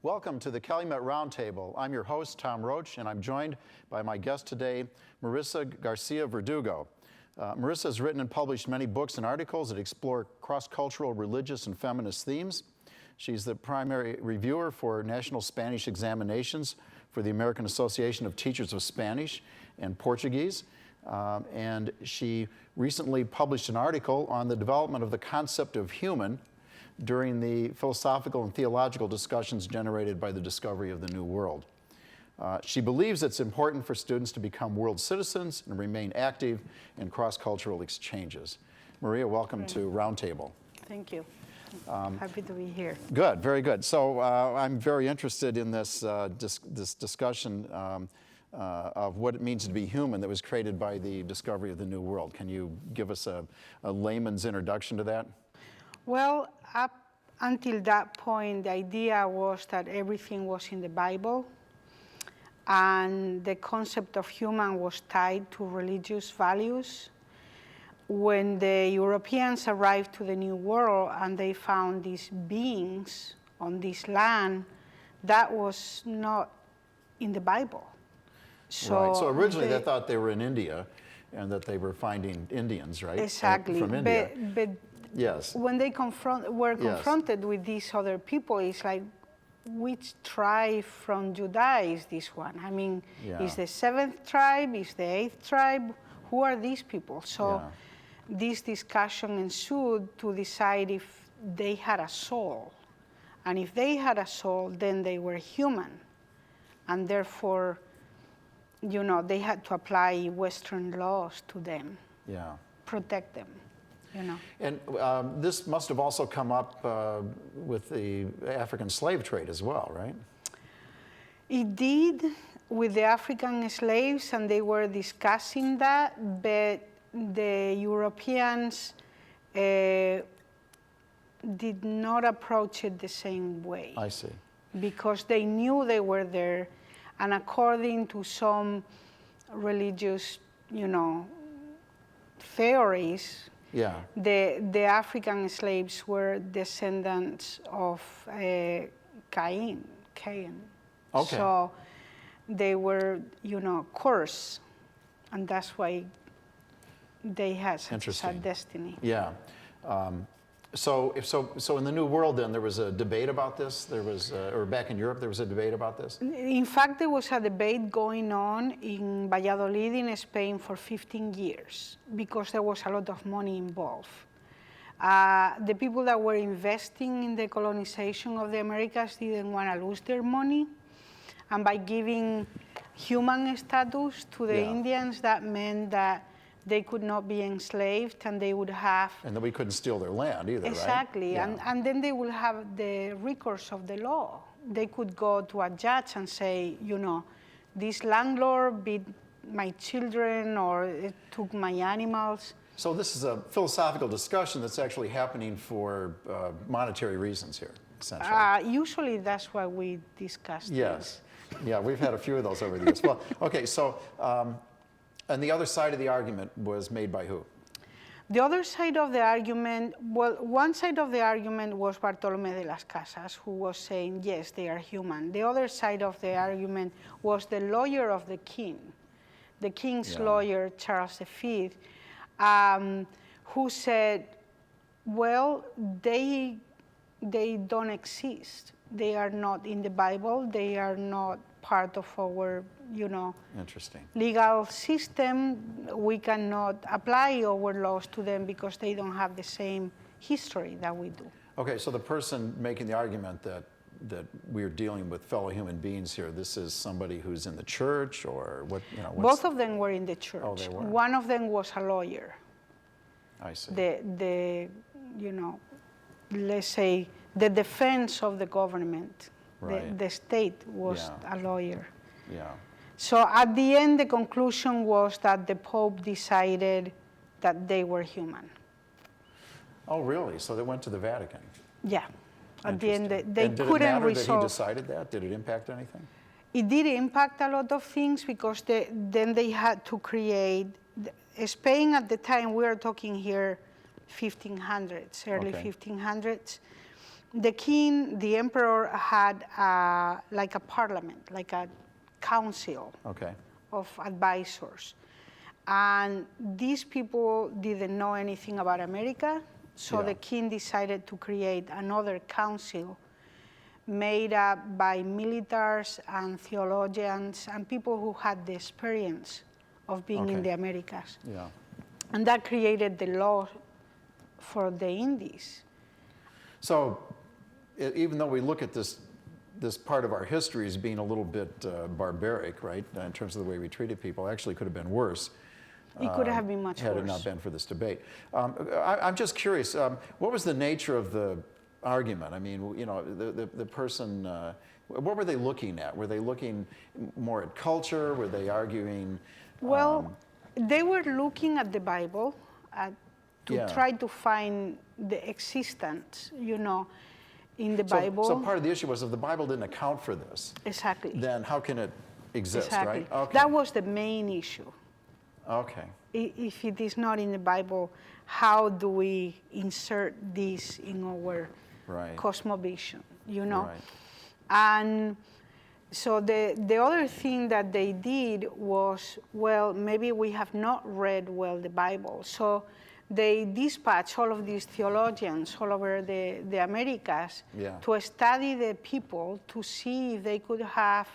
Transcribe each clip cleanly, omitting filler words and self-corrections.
Welcome to the Calumet Roundtable. I'm your host, Tom Roach, and I'm joined by my guest today, Marisa Garcia-Verdugo. Marisa has written and published many books and articles that explore cross-cultural, religious, and feminist themes. She's the primary reviewer for national Spanish examinations for the American Association of Teachers of Spanish and Portuguese. And she recently published an article on the development of the concept of human during the philosophical and theological discussions generated by the discovery of the New World. She believes it's important for students to become world citizens and remain active in cross-cultural exchanges. Maria, welcome to Roundtable. Thank you. Happy to be here. Good, very good. So I'm very interested in this, this discussion of what it means to be human that was created by the discovery of the New World. Can you give us a layman's introduction to that? Well, up until that point, the idea was that everything was in the Bible, and the concept of human was tied to religious values. When the Europeans arrived to the New World and they found these beings on this land, that was not in the Bible. Right. So originally they thought they were in India and that they were finding Indians, right? Exactly. From India. But yes. when they were confronted with these other people, it's like, which tribe from Judah is this one? I mean, is the 7th tribe? Is the 8th tribe? Who are these people? So this discussion ensued to decide if they had a soul. And if they had a soul, then they were human. And therefore, you know, they had to apply Western laws to them, protect them, you know. And this must have also come up with the African slave trade as well, right? It did with the African slaves, and they were discussing that, but the Europeans did not approach it the same way. I see. Because they knew they were there, and according to some religious, you know, theories, the African slaves were descendants of Cain. Okay. So they were, you know, cursed, and that's why they had such a sad destiny. Yeah. So in the New World, then, there was a debate about this? There was, or back in Europe, there was a debate about this? In fact, there was a debate going on in Valladolid in Spain for 15 years because there was a lot of money involved. The people that were investing in the colonization of the Americas didn't want to lose their money. And by giving human status to the Indians, that meant that they could not be enslaved, and they would have... And then we couldn't steal their land either, exactly. Right? And then they would have the recourse of the law. They could go to a judge and say, you know, this landlord beat my children or it took my animals. So this is a philosophical discussion that's actually happening for monetary reasons here, essentially. Usually that's why we discuss this. Yeah, we've had a few of those over the years. Well, okay, so... and the other side of the argument was made by who? The other side of the argument, well, one side of the argument was Bartolomé de las Casas, who was saying, yes, they are human. The other side of the argument was the lawyer of the king, the king's lawyer, Charles V, who said, well, they don't exist. They are not in the Bible. They are not part of our, you know, legal system. We cannot apply our laws to them because they don't have the same history that we do. Okay, so the person making the argument that we're dealing with fellow human beings here, this is somebody who's in the church, or what? You know, both of them were in the church. Oh, they were. One of them was a lawyer. I see. The you know, let's say the defense of the government. Right. The state was a lawyer. Yeah. So at the end, the conclusion was that the Pope decided that they were human. Oh, really? So they went to the Vatican? Yeah. At the end, they couldn't resolve. Did it matter that he decided that? Did it impact anything? It did impact a lot of things because then they had to create... Spain at the time, we are talking here 1500s, early 1500s. the king, the emperor had like a parliament, like a council Okay. of advisors. And these people didn't know anything about America, so Yeah. the king decided to create another council made up by militaries and theologians and people who had the experience of being in Okay. the Americas. Yeah. And that created the law for the Indies. So even though we look at this part of our history as being a little bit barbaric, right, in terms of the way we treated people, actually could have been worse. It could have been much had worse. it not been for this debate. I'm just curious, what was the nature of the argument? I mean, you know, the person, what were they looking at? Were they looking more at culture? Were they arguing? Well, they were looking at the Bible to Yeah. try to find the existence, you know, in the Bible. So part of the issue was if the Bible didn't account for this, Exactly. then how can it exist, Exactly. right? Okay. That was the main issue. Okay. If it is not in the Bible, how do we insert this in our Right. cosmovision, you know? Right. And so the other thing that they did was, well, maybe we have not read well the Bible. So they dispatched all of these theologians all over the Americas Yeah. to study the people to see if they could have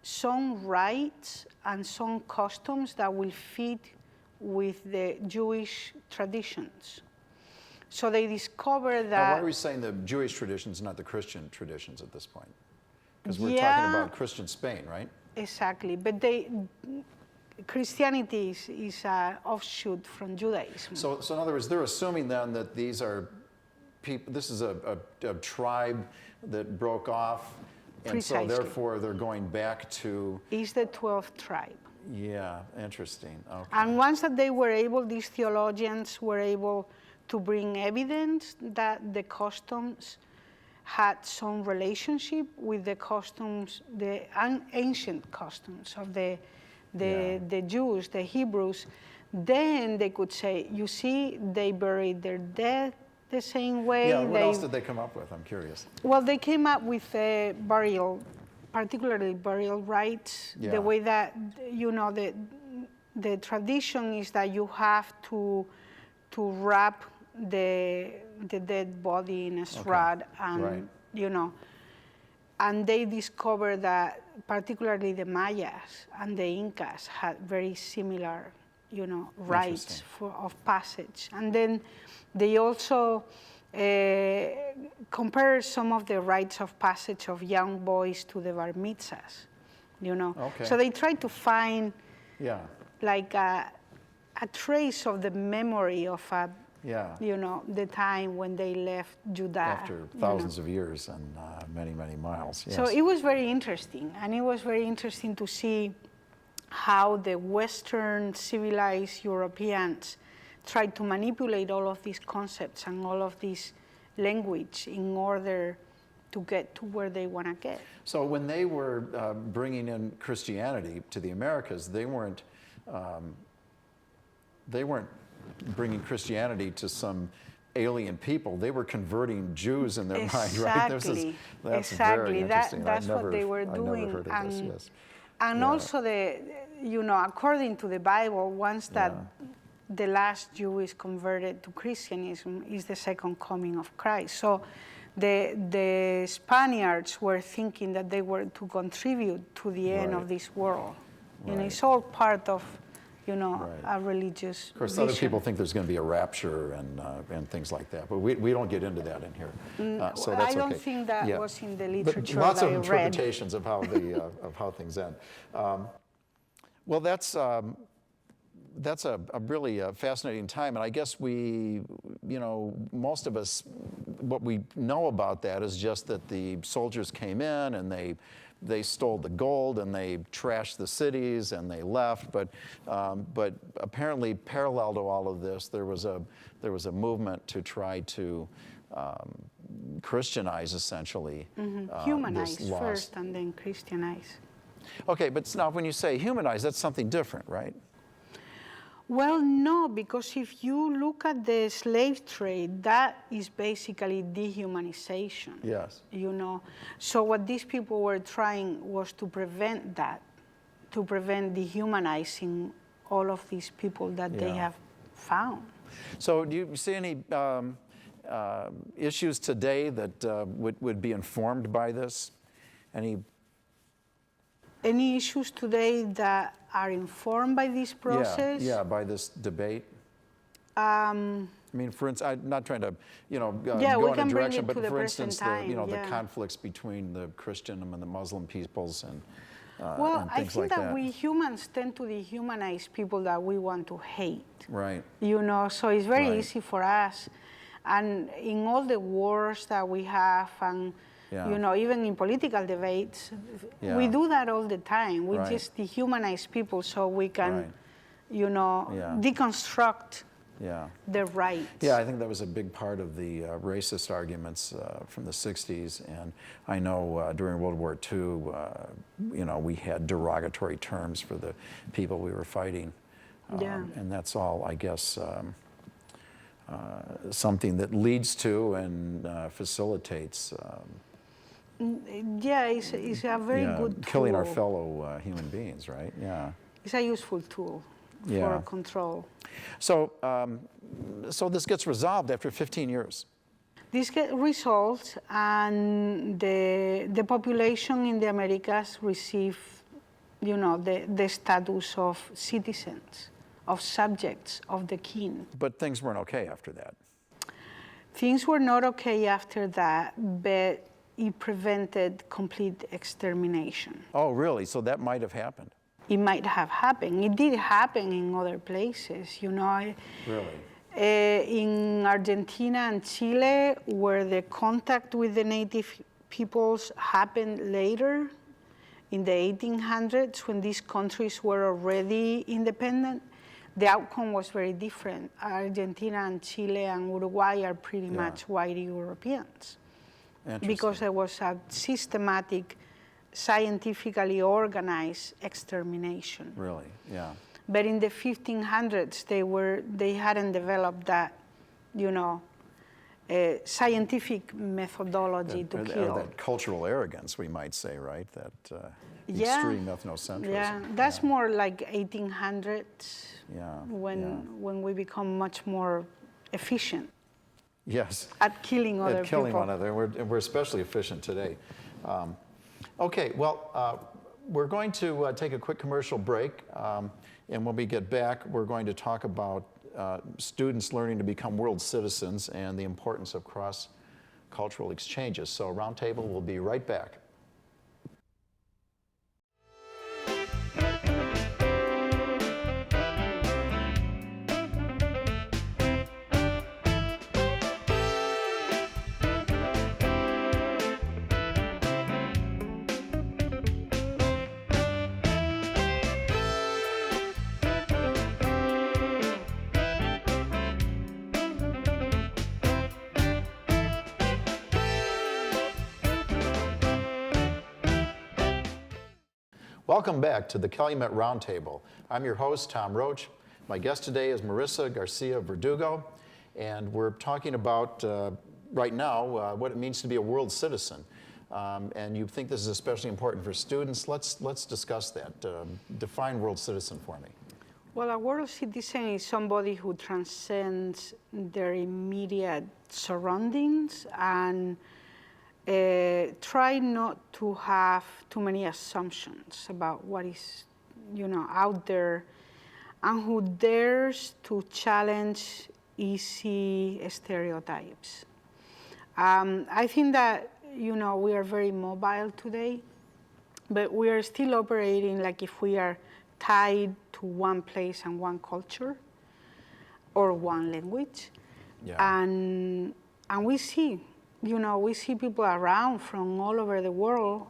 some rites and some customs that will fit with the Jewish traditions. So they discovered Now, that. why are we saying the Jewish traditions, not the Christian traditions at this point? Because we're Yeah. talking about Christian Spain, right? Exactly, but Christianity is an offshoot from Judaism. So in other words, they're assuming then that these are people, this is a tribe that broke off, and Precisely. so therefore they're going back to, It's the 12th tribe. yeah, interesting. Okay. And once that they were able, these theologians were able to bring evidence that the customs had some relationship with the customs, the ancient customs of the Jews, the Hebrews, then they could say, you see, they buried their dead the same way. Yeah, what else did they come up with? I'm curious. Well, they came up with burial, particularly burial rites. Yeah. The way that, you know, the tradition is that you have to wrap the dead body in a shroud, and Right. you know, and they discovered that particularly the Mayas and the Incas had very similar, you know, rites of passage. And then they also compare some of the rites of passage of young boys to the bar mitzvahs, you know. Okay. So they try to find Yeah. like a trace of the memory of Yeah. you know, the time when they left Judah. After thousands of years and many, many miles. Yes. So it was very interesting, and it was very interesting to see how the Western civilized Europeans tried to manipulate all of these concepts and all of this language in order to get to where they want to get. So when they were bringing in Christianity to the Americas, they weren't bringing Christianity to some alien people. They were converting Jews in their mind, right? That's very interesting. That's what they were doing. I never heard of this, yes. And Yeah. also you know, according to the Bible, once that the last Jew is converted to Christianism is the second coming of Christ. So the Spaniards were thinking that they were to contribute to the end Right. of this world. You know, Right. it's all part of, you know, Right. a religious Of course, vision. other people think there's going to be a rapture and things like that, but we don't get into that in here. So that's I don't okay. think that Yeah. was in the But literature lots that of I read. interpretations of how of how things end. Well, that's a really fascinating time, and I guess we, you know, most of us, what we know about that is just that the soldiers came in and they stole the gold and they trashed the cities and they left. But apparently, parallel to all of this, there was a movement to try to Christianize, essentially. Humanize this lost. first and then Christianize. Okay, but now when you say humanize, that's something different, right? Well, no, because if you look at the slave trade, that is basically dehumanization. Yes. You know, so what these people were trying was to prevent that, to prevent dehumanizing all of these people that they have found. So do you see any issues today that would be informed by this? Any issues today that are informed by this process? Yeah, by this debate. I mean, for instance, I'm not trying to, go in a direction, but for instance, the conflicts between the Christian and the Muslim peoples and well, and I things think like that we humans tend to dehumanize people that we want to hate. Right. So it's very Right. easy for us. And in all the wars that we have, and even in political debates, we do that all the time. We just dehumanize people so we can, deconstruct their rights. Yeah, I think that was a big part of the racist arguments from the 60s. And I know during World War II, we had derogatory terms for the people we were fighting. And that's all, I guess, something that leads to and facilitates it's a very good tool. killing our fellow human beings, right? Yeah. It's a useful tool for control. So, so this gets resolved after 15 years. This gets resolved, and the population in the Americas receive, the status of citizens, of subjects of the king. But things weren't okay after that. Things were not okay after that, but it prevented complete extermination. Oh, really? So that might have happened? It might have happened. It did happen in other places, Really? In Argentina and Chile, where the contact with the native peoples happened later, in the 1800s, when these countries were already independent, the outcome was very different. Argentina and Chile and Uruguay are pretty much white Europeans. Because there was a systematic, scientifically organized extermination. Really, yeah. But in the 1500s, they hadn't developed that, scientific methodology to kill. That cultural arrogance, we might say, right? That extreme ethnocentrism. Yeah, that's more like 1800s. When we become much more efficient. Yes. At killing other people. At killing one another, and we're especially efficient today. Okay, well, we're going to take a quick commercial break, and when we get back, we're going to talk about students learning to become world citizens and the importance of cross-cultural exchanges. So Roundtable will be right back. Welcome back to the Calumet Roundtable. I'm your host, Tom Roach. My guest today is Marisa Garcia-Verdugo, and we're talking about, right now, what it means to be a world citizen. And you think this is especially important for students. Let's discuss that. Define world citizen for me. Well, a world citizen is somebody who transcends their immediate surroundings and try not to have too many assumptions about what is, out there, and who dares to challenge easy stereotypes. I think that, we are very mobile today, but we are still operating like if we are tied to one place and one culture or one language. And we see people around from all over the world,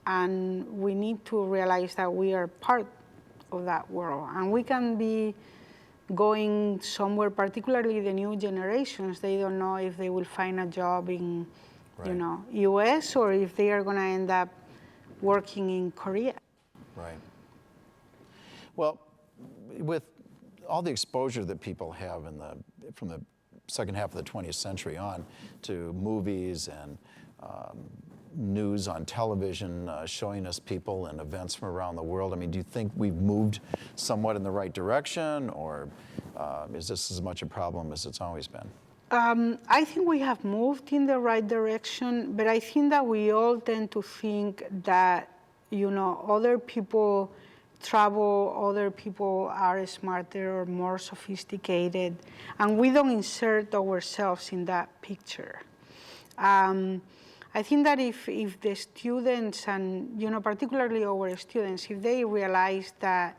and we need to realize that we are part of that world. And we can be going somewhere, particularly the new generations. They don't know if they will find a job in, US, or if they are going to end up working in Korea. Right. Well, with all the exposure that people have from the second half of the 20th century on to movies and news on television showing us people and events from around the world. I mean, do you think we've moved somewhat in the right direction, or is this as much a problem as it's always been? I think we have moved in the right direction, but I think that we all tend to think that, other people travel, other people are smarter or more sophisticated, and we don't insert ourselves in that picture. I think that if the students, and particularly our students, if they realize that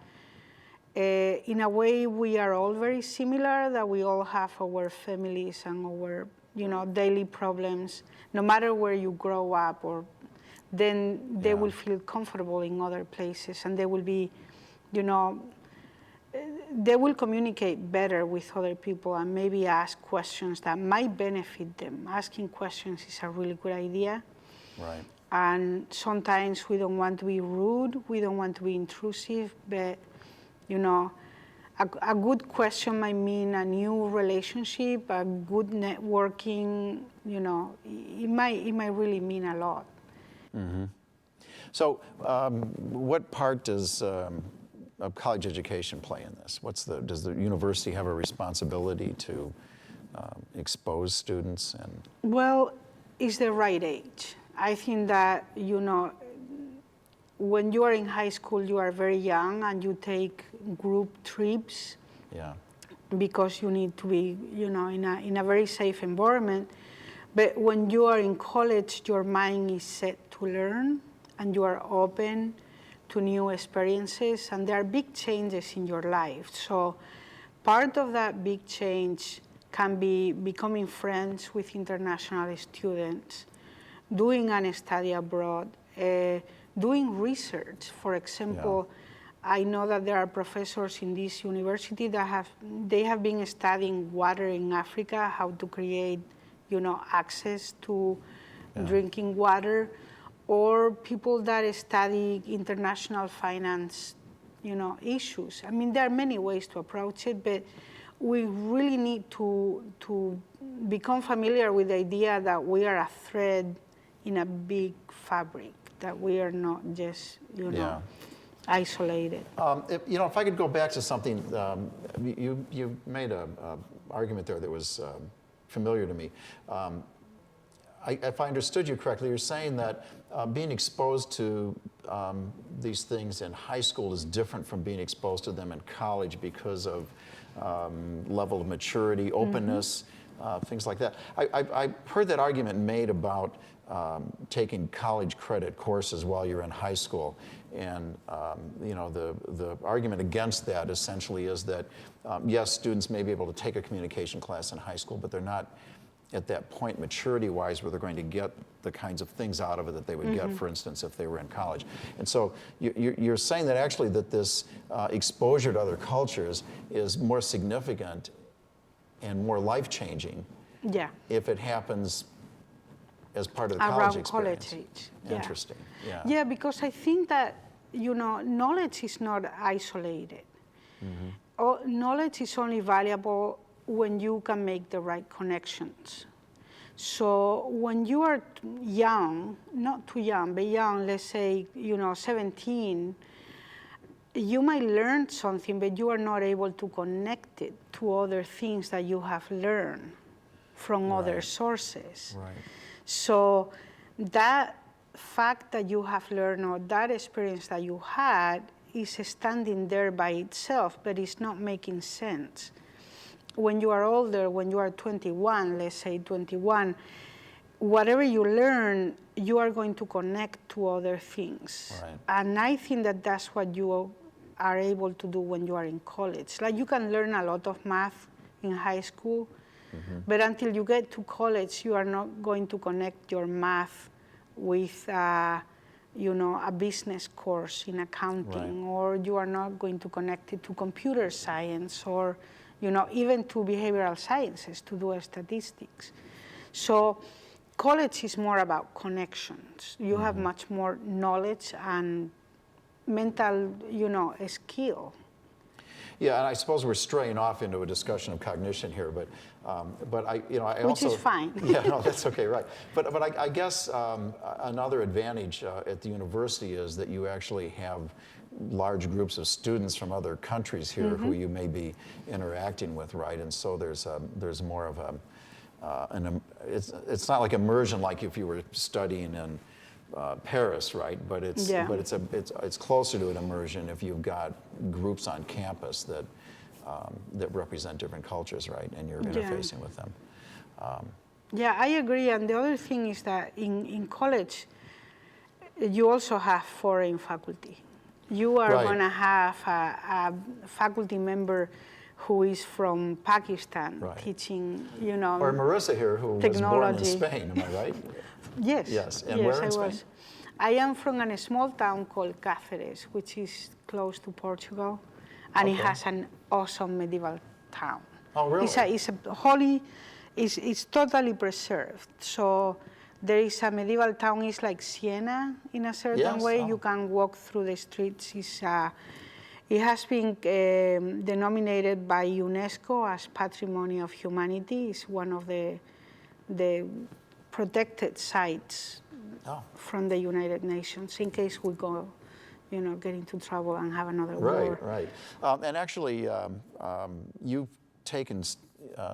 in a way we are all very similar, that we all have our families and our daily problems, no matter where you grow up, or then they will feel comfortable in other places, and they will be, they will communicate better with other people and maybe ask questions that might benefit them. Asking questions is a really good idea. Right. And sometimes we don't want to be rude, we don't want to be intrusive, but a good question might mean a new relationship, a good networking, it might really mean a lot. Mm-hmm. So what part does of college education play in this? Does the university have a responsibility to expose students? Well, it's the right age. I think that, when you are in high school, you are very young and you take group trips because you need to be, in a very safe environment. But when you are in college, your mind is set to learn and you are open to new experiences, and there are big changes in your life. So part of that big change can be becoming friends with international students, doing a study abroad, doing research. For example, I know that there are professors in this university that have been studying water in Africa, how to create, access to drinking water, or people that study international finance, issues. I mean, there are many ways to approach it, but we really need to become familiar with the idea that we are a thread in a big fabric, that we are not just, isolated. If I could go back to something, you made an argument there that was familiar to me. If I understood you correctly, you're saying that being exposed to these things in high school is different from being exposed to them in college because of level of maturity, openness, things like that. I heard that argument made about taking college credit courses while you're in high school. And the argument against that essentially is that, yes, students may be able to take a communication class in high school, but they're not at that point maturity-wise where they're going to get the kinds of things out of it that they would get, for instance, if they were in college. And so you're saying that actually that this exposure to other cultures is more significant and more life-changing if it happens as part of the college experience. College age. Interesting. Yeah, because I think that, knowledge is not isolated. Knowledge is only valuable when you can make the right connections. So when you are young, not too young, but young, let's say, 17, you might learn something, but you are not able to connect it to other things that you have learned from other sources. Right. So that fact that you have learned, or that experience that you had, is standing there by itself, but it's not making sense. When you are older, when you are 21, let's say 21, whatever you learn, you are going to connect to other things. Right. And I think that that's what you are able to do when you are in college. Like, you can learn a lot of math in high school, but until you get to college, you are not going to connect your math with a business course in accounting, or you are not going to connect it to computer science, or even to behavioral sciences, to do statistics. So college is more about connections. You have much more knowledge and mental, skill. Yeah, and I suppose we're straying off into a discussion of cognition here, but I Which also... is fine. Yeah, no, that's okay, right. But I guess another advantage at the university is that you actually have large groups of students from other countries here who you may be interacting with, right? And so there's more of it's not like immersion like if you were studying in Paris, right? But it's closer to an immersion if you've got groups on campus that represent different cultures, right? And you're interfacing with them. Yeah, I agree. And the other thing is that in college, you also have foreign faculty. You are going to have a faculty member who is from Pakistan teaching, Or Marisa here, who was born in Spain, am I right? Yes. Yes. And where in Spain? I am from a small town called Cáceres, which is close to Portugal, and it has an awesome medieval town. Oh, really? It's totally preserved. So there is a medieval town. It's like Siena in a certain way. You can walk through the streets. It has been denominated by UNESCO as Patrimony of Humanity. It's one of the protected sites from the United Nations in case we go, get into trouble and have another war. Right. And actually, you've taken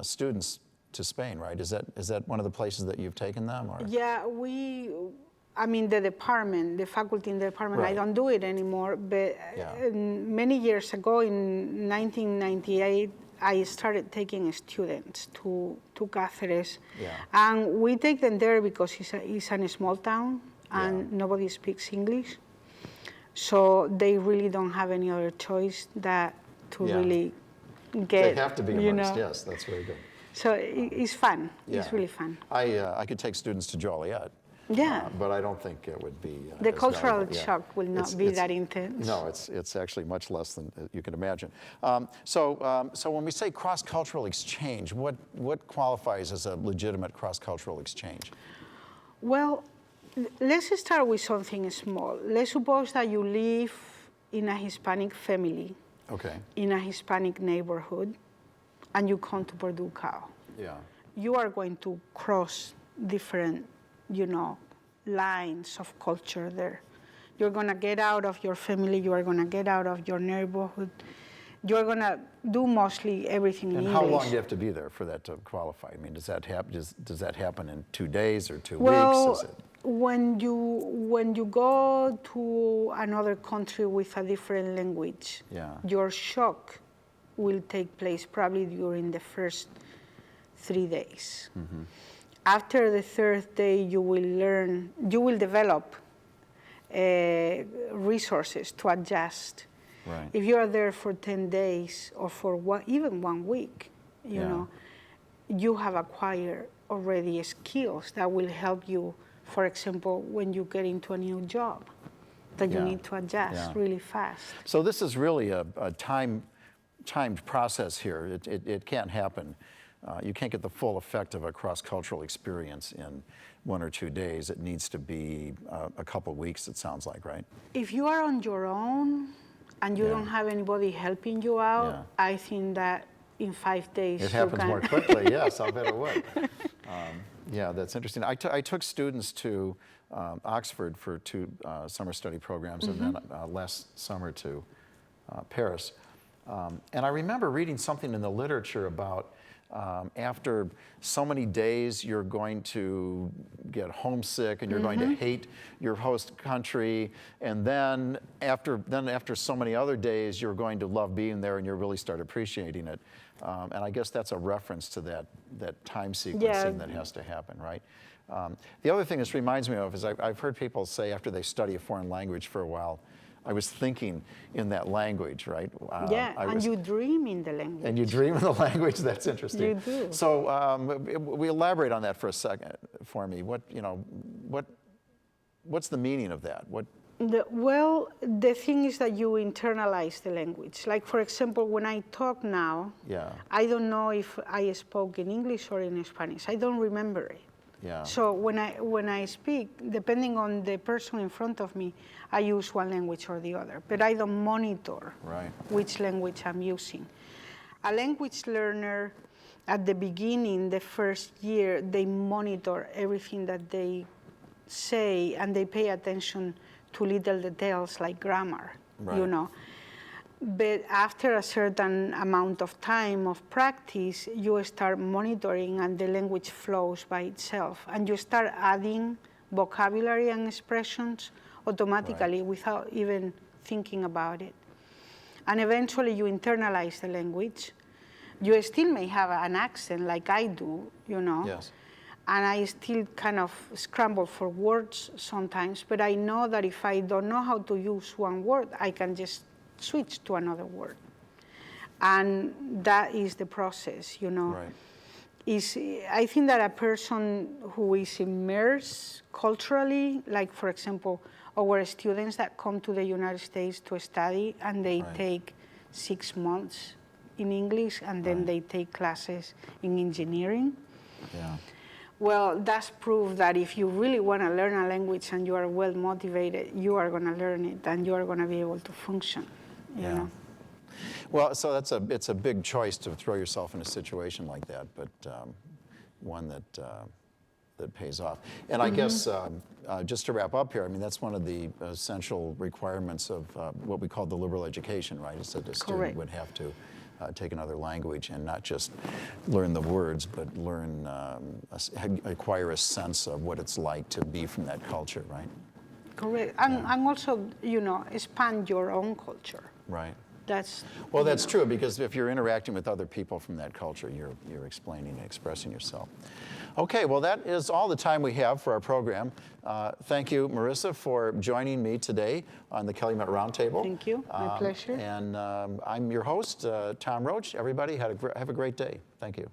students to Spain, right? Is that one of the places that you've taken them? Or? Yeah, the faculty in the department, I don't do it anymore, but many years ago, in 1998, I started taking students to Cáceres, and we take them there because it's a small town and nobody speaks English, so they really don't have any other choice to really get. They have to be immersed. Yes, that's very good. So it's fun. Yeah. It's really fun. I could take students to Joliet. Yeah. But I don't think it would be. The cultural shock will not be that intense. No, it's actually much less than you can imagine. So when we say cross-cultural exchange, what qualifies as a legitimate cross-cultural exchange? Well, let's start with something small. Let's suppose that you live in a Hispanic family, in a Hispanic neighborhood, and you come to Purdue Cal. Yeah. You are going to cross different, lines of culture there. You're going to get out of your family. You are going to get out of your neighborhood. You're going to do mostly everything in English. And how long do you have to be there for that to qualify? I mean, does that happen in 2 days or 2 weeks? When you go to another country with a different language, your shock will take place probably during the first 3 days. Mm-hmm. After the third day, you will develop resources to adjust. Right. If you are there for 10 days or for even 1 week, you have acquired already skills that will help you, for example, when you get into a new job, that you need to adjust really fast. So this is really a timed process here. It can't happen. You can't get the full effect of a cross-cultural experience in 1 or 2 days. It needs to be a couple weeks, it sounds like, right? If you are on your own and you don't have anybody helping you out, I think that in 5 days it happens more quickly. Yes, I'll bet it would. Yeah, that's interesting. I took students to Oxford for 2 summer study programs, and then last summer to Paris. And I remember reading something in the literature about after so many days, you're going to get homesick and you're going to hate your host country. And then after so many other days, you're going to love being there and you'll really start appreciating it. And I guess that's a reference to that time sequencing that has to happen, right? The other thing this reminds me of is I've heard people say after they study a foreign language for a while, I was thinking in that language, right? And you dream in the language. And you dream in the language. That's interesting. You do. So we elaborate on that for a second for me. What's the meaning of that? The thing is that you internalize the language. Like, for example, when I talk now, I don't know if I spoke in English or in Spanish. I don't remember it. Yeah. So when I speak, depending on the person in front of me, I use one language or the other, but I don't monitor Right. which language I'm using. A language learner, at the beginning, the first year, they monitor everything that they say, and they pay attention to little details like grammar, you Right. know. But after a certain amount of time of practice, you start monitoring and the language flows by itself. And you start adding vocabulary and expressions automatically without even thinking about it. And eventually you internalize the language. You still may have an accent like I do, you know. Yes. And I still kind of scramble for words sometimes, but I know that if I don't know how to use one word, I can just switch to another word. And that is the process, you know. Right. I think that a person who is immersed culturally, like for example, our students that come to the United States to study and they take 6 months in English and then they take classes in engineering. Yeah. Well, that's proof that if you really want to learn a language and you are well motivated, you are going to learn it and you are going to be able to function. You know? Well, so it's a big choice to throw yourself in a situation like that, but one that pays off. And I guess just to wrap up here, I mean that's one of the essential requirements of what we call the liberal education, right? Is that the student would have to take another language and not just learn the words, but learn, acquire a sense of what it's like to be from that culture, right? Correct. And also, you know, expand your own culture. Right. Well, that's true, because if you're interacting with other people from that culture, you're explaining and expressing yourself. Okay, well, that is all the time we have for our program. Thank you, Marisa, for joining me today on the Calumet Roundtable. Thank you. My pleasure. And I'm your host, Tom Roach. Everybody, have a great day. Thank you.